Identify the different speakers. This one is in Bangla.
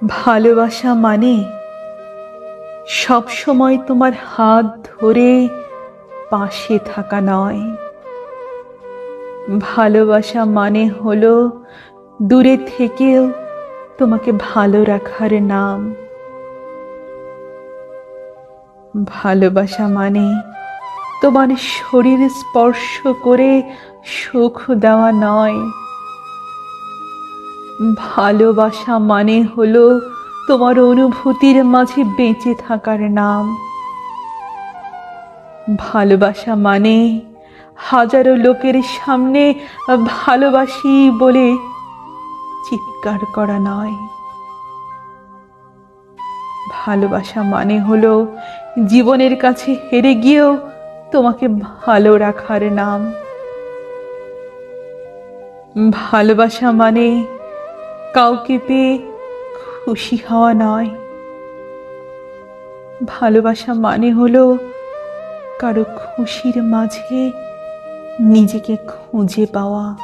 Speaker 1: ভালোবাসা মানে সব সময় তোমার হাত ধরে পাশে থাকা নয়। ভালোবাসা মানে হলো দূরে থেকেও তোমাকে ভালো রাখার নাম। ভালোবাসা মানে তোমার শরীর স্পর্শ করে সুখ দেওয়া নয়। ভালোবাসা মানে হলো তোমার অনুভূতির মাঝে বেঁচে থাকার নাম। ভালোবাসা মানে হাজারো লোকের সামনে ভালোবাসি বলে চিৎকার করা নয়। ভালোবাসা মানে হলো জীবনের কাছে হেরে গিয়েও তোমাকে ভালো রাখার নাম। ভালোবাসা মানে কাউকে পেয়ে খুশি হওয়া নয়। ভালোবাসা মানে হলো কারো খুশির মাঝে নিজেকে খুঁজে পাওয়া।